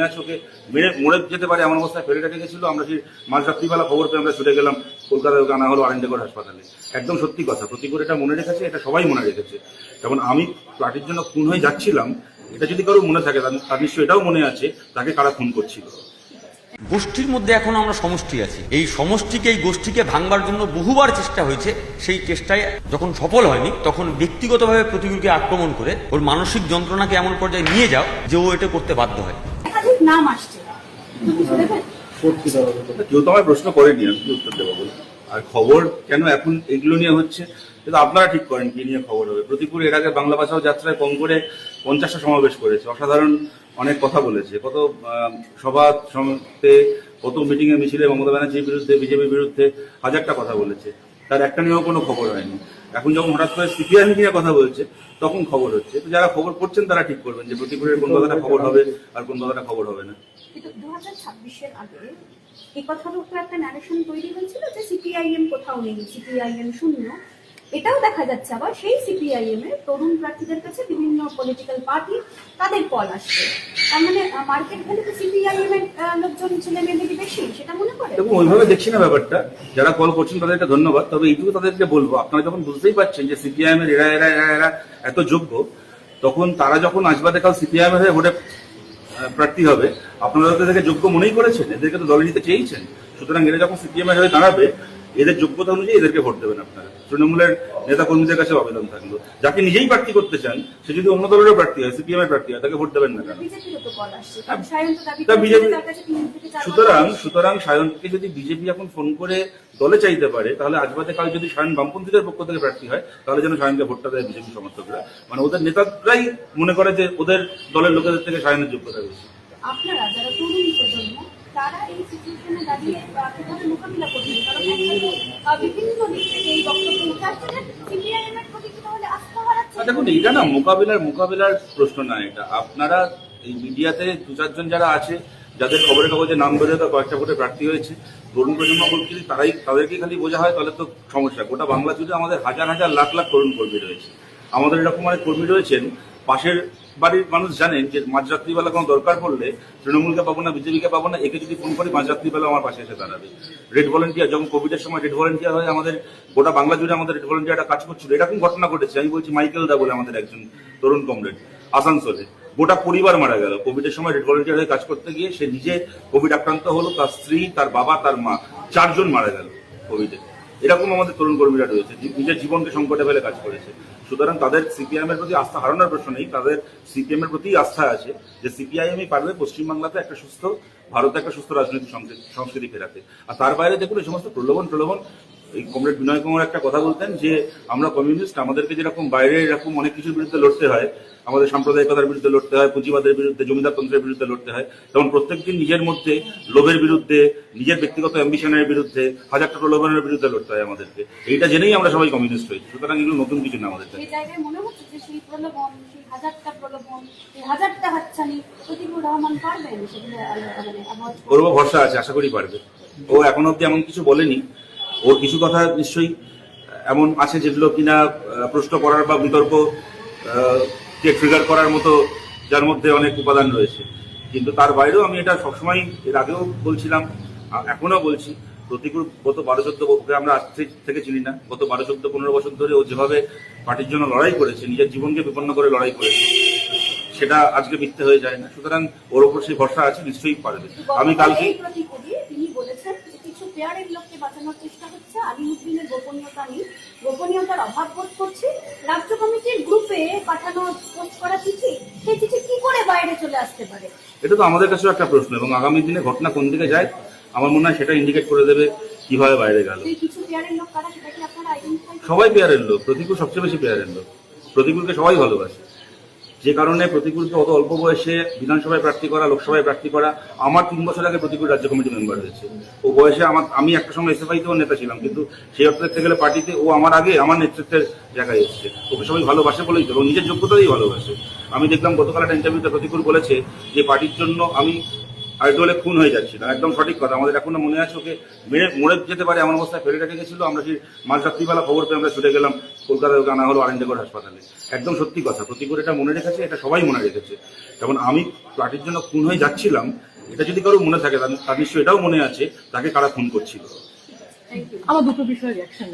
আছে ওকে মরে যেতে পারে এমন অবস্থায় ফেলে রেখে গেছিল। আমরা সেই মাঝরাত্রিবেলা খবর পেয়ে আমরা ছুটে গেলাম কলকাতায়, ওকে আনা হলো আরেন্ডেগড় হাসপাতালে। একদম সত্যি কথা, প্রতিকূল এটা মনে রেখেছে, এটা সবাই মনে রেখেছে। যেমন আমি পার্টির জন্য খুন হয়ে যাচ্ছিলাম, এটা যদি কারো মনে থাকে তার নিশ্চয়ই এটাও মনে আছে তাকে কারা খুন করছিল। গোষ্ঠীর মধ্যে এখনো আমরা সমষ্টি আছি, এই সমষ্টিকে এই গোষ্ঠীকে ভাঙবার জন্য বহুবার চেষ্টা হয়েছে। সেই চেষ্টায় যখন সফল হয়নি তখন ব্যক্তিগতভাবে প্রতিকূলকে আক্রমণ করে ওর মানসিক যন্ত্রণাকে এমন পর্যায়ে নিয়ে যাও যে ও এটা করতে বাধ্য হয়। নাম আসছে, কেউ তো আমার প্রশ্ন করেনি, আমি কি উত্তর দেবো বলে। আর খবর কেন এখন এগুলো নিয়ে হচ্ছে কিন্তু আপনারা ঠিক করেন কি নিয়ে খবর হবে। প্রতিকূল এর আগে বাংলা ভাষাও যাত্রায় কম করে 50টা সমাবেশ করেছে, অসাধারণ অনেক কথা বলেছে, কত সভা সমিতিতে, কত মিটিংয়ে মিছিলে মমতা ব্যানার্জির বিরুদ্ধে, বিজেপির বিরুদ্ধে হাজারটা কথা বলেছে, তার একটা নিয়েও কোনো খবর হয়নি। এখন যখন হঠাৎ করে সিপিআইএম নিয়ে কথা বলছে তখন খবর হচ্ছে। তো যারা খবর করছেন তারা ঠিক করবেন যে প্রতিকূলের কোন কথাটা খবর হবে আর কোন কথাটা খবর হবে না। কিন্তু 2026-এর আগে এই কথার উপর একটা ন্যারেশন তৈরি হয়েছিল যে সিপিআইএম কোথাও নেই, সিপিআইএম শূন্য। এটাও দেখা যাচ্ছে আবার সেই সিপিআইএম এর তরুণ প্রার্থীদের কাছে বিভিন্ন পলিটিক্যাল পার্টি তাদের কল আসছে। তার মানে মার্কেট ভ্যালু তো সিপিআইএম এর লোকজন ছেলে মেয়েদের বেশি, সেটা মনে করে। এবং ওইভাবে দেখছি না ব্যাপারটা। যারা কল করছেন তাদেরকে ধন্যবাদ, তবে এইটুকু তাদেরকে বলবো, আপনারা যখন বুঝতেই পারছেন যে সিপিআইএম এর এরা এত যোগ্য, তখন তারা যখন আসবা দেখাও সিপিআইএম এর ভোটে প্রার্থী হবে, আপনারা তাদেরকে যোগ্য মনেই করেছেন, এদেরকে তো দলে নিতে চেয়েছেন। সুতরাং এরা যখন সিপিএম এর হয়ে দাঁড়াবে, এদের যোগ্যতা অনুযায়ী এদেরকে ভোট দেবেন আপনারা। তৃণমূলের নেতা কর্মীদের কাছে আবেদন থাকলো, যাকে নিজেই প্রার্থী করতে চান সে যদি অন্য দলেরও প্রার্থী হয়, সিপিএম এর প্রার্থী হয়, তাকে ভোট দেবেন না কেন? সুতরাং সায়নকে যদি বিজেপি এখন ফোন করে দলে চাইতে পারে, তাহলে আজ বাদে কাল যদি সায়ন বামপন্থীদের পক্ষ থেকে প্রার্থী হয়, তাহলে যেন সায়নকে ভোটটা দেয় বিজেপি সমর্থকরা। মানে ওদের নেতারাই মনে করে যে ওদের দলের লোকেদের থেকে সায়নের যোগ্যতা বেশি। আপনারা যারা তরুণ প্রজন্ম, তারা এই সিচুয়েশনে দাঁড়িয়ে কিভাবে মোকাবিলা করবেন? কারণ বিভিন্ন দিক থেকে এই বক্তব্য উঠে আসছে যে সিপিআইএম এর প্রতি তাহলে আস্থা হারাচ্ছে। দেখুন, এটা না মোকাবিলার প্রশ্ন না, এটা আপনারা এই মিডিয়াতে 2-4 জন যারা আছে, যাদের খবরের কাগজে নাম বেরোয় তো কয়েকটা ভোটে প্রার্থী হয়েছে, তরুণ প্রজন্ম বলছি তাদেরকে খালি বোঝা হয় তাহলে তো সমস্যা। গোটা বাংলা জুড়ে আমাদের হাজার হাজার লাখ লাখ তরুণ কর্মী রয়েছে। আমাদের এরকম অনেক কর্মী রয়েছেন, পাশের বাড়ির মানুষ জানেন যে মাঝরাত্রিবেলা কোনো দরকার পড়লে তৃণমূলকে পাবো না, বিজেপিকে পাবো না, একে যদি ফোন করি মাঝরাত্রিবেলা আমার পাশে এসে দাঁড়াবে। রেড ভলেন্টিয়ার, যখন কোভিডের সময় রেড ভলেন্টিয়ার হয়ে আমাদের গোটা বাংলা জুড়ে আমাদের রেড ভলেন্টিয়ারটা কাজ করছিল, এরকম ঘটনা ঘটেছে। আমি বলছি মাইকেল দা বলে আমাদের একজন তরুণ কমরেড, আসানসোলে গোটা পরিবার মারা গেল কোভিডের সময় রেড ভলেন্টিয়ার হয়ে কাজ করতে গিয়ে। সে নিজে কোভিড আক্রান্ত হলো, তার স্ত্রী, তার বাবা, তার মা, 4 জন মারা গেল কোভিডে। এরকম আমাদের তরুণ কর্মীরা রয়েছে, নিজের জীবনকে সংকটে ফেলে কাজ করেছে। সুতরাং তাদের সিপিআইএম এর প্রতি আস্থা হারানোর প্রশ্ন নেই, তাদের সিপিএম এর প্রতি আস্থা আছে যে সিপিআইএমই পারবে পশ্চিমবাংলাতে একটা সুস্থ ভারতে একটা সুস্থ রাজনৈতিক সংস্কৃতি ফেরাতে। আর তার বাইরে দেখুন এই সমস্ত প্রলোভন, এই কমরেড বিনয় কুমার একটা কথা বলতেন যে আমরা কমিউনিস্ট, আমাদেরকে যেরকম বাইরে এরকম অনেক কিছুর বিরুদ্ধে লড়তে হয়, আমাদের সাম্প্রদায়িকতার বিরুদ্ধে লড়তে হয়, পুঁজিবাদের বিরুদ্ধে, জমিদারতন্ত্রের বিরুদ্ধে লড়তে হয়, তখন প্রত্যেকদিন নিজের মধ্যে লোভের বিরুদ্ধে, নিজের ব্যক্তিগত অ্যাম্বিশনের বিরুদ্ধে, হাজারটা প্রলোভনের বিরুদ্ধে লড়তে হয় আমাদেরকে। এইটা জেনেই আমরা সবাই কমিউনিস্ট হয়েছি। সুতরাং এগুলো নতুন কিছু না আমাদের কাছে। মনে হচ্ছে যে সেই প্রলোভন, সেই হাজারটা প্রলোভন, সেই হাজারটা হাতছানি প্রতিকূল রহমান পারবেন সেগুলো করবো, ভরসা আছে, আশা করি পারবে। ও এখনো অব্দি এমন কিছু বলেনি, ওর কিছু কথা নিশ্চয়ই এমন আছে যেগুলো কিনা প্রশ্ন করার বা বিতর্ক কে ট্রিগার করার মতো, যার মধ্যে অনেক উপাদান রয়েছে। কিন্তু তার বাইরেও আমি এটা সবসময়, এর আগেও বলছিলাম, এখনো বলছি, প্রতিকূল গত 12-14 ওকে আমরা আজ থেকে চিনি না, গত 12-14-15 বছর ধরে ও যেভাবে পার্টির জন্য লড়াই করেছে, নিজের জীবনকে বিপন্ন করে লড়াই করেছে, সেটা আজকে মিথ্যে হয়ে যায় না। সুতরাং ওর ওপর সেই ভরসা আছে, নিশ্চয়ই পারবে। আমি কালকে তিনি বলেছেন যে কিছু পেয়ারের লোককে বাঁচানোর চেষ্টা হচ্ছে, আলিমুদ্দিনের গোপনীয়তা নেই, গোপনীয়তার অভাব বোধ করছি। রাজ্য কমিটির গ্রুপে পাঠানো পোস্ট করা চিঠি, সেই চিঠি কি করে বাইরে চলে আসতে পারে? এটা তো আমাদের কাছেও একটা প্রশ্ন, এবং আগামী দিনে ঘটনা কোন দিকে যায় আমার মনে হয় সেটা ইন্ডিকেট করে দেবে কিভাবে বাইরে গেল। সবাই পেয়ারের লোক, প্রতিকূল সবচেয়ে বেশি পেয়ারের লোক। প্রতিকূলকে সবাই ভালোবাসে, যে কারণে প্রতিকূলকে অত অল্প বয়সে বিধানসভায় প্রার্থী করা, লোকসভায় প্রার্থী করা। আমার 3 বছর আগে প্রতিকূল রাজ্য কমিটি মেম্বার হয়েছে। ও বয়সে আমি একটা সময় এসএফআইতেও নেতা ছিলাম, কিন্তু সেই অর্থ দেখতে গেলে পার্টিতে ও আমার আগে আমার নেতৃত্বের জায়গায় এসেছে। ওকে সবাই ভালোবাসে বলেই তো, নিজের যোগ্যতাতেই ভালোবাসে। আমি দেখলাম গতকাল একটা ইন্টারভিউতে প্রতিকূল বলেছে যে পার্টির জন্য আমি আরেকটু হলে খুন হয়ে যাচ্ছিল। একদম সঠিক কথা, আমাদের এখনো মনে আছে ওকে মরে যেতে পারে এমন অবস্থায় ফেলে রেখে গেছিল। আমরা সেই মাঝরাত্রিবেলা খবর পেয়ে আমরা ছুটে গেলাম কলকাতায় ওকে আনা হলো আরেঞ্জনগর হাসপাতালে। একদম সত্যি কথা, প্রতিকূল এটা মনে রেখেছে, এটা সবাই মনে রেখেছে। যেমন আমি পার্টির জন্য খুন হয়ে যাচ্ছিলাম, এটা যদি কারো মনে থাকে তার নিশ্চয়ই এটাও মনে আছে তাকে কারা খুন করছিল। আমার দুটো বিষয়ে রিয়াকশন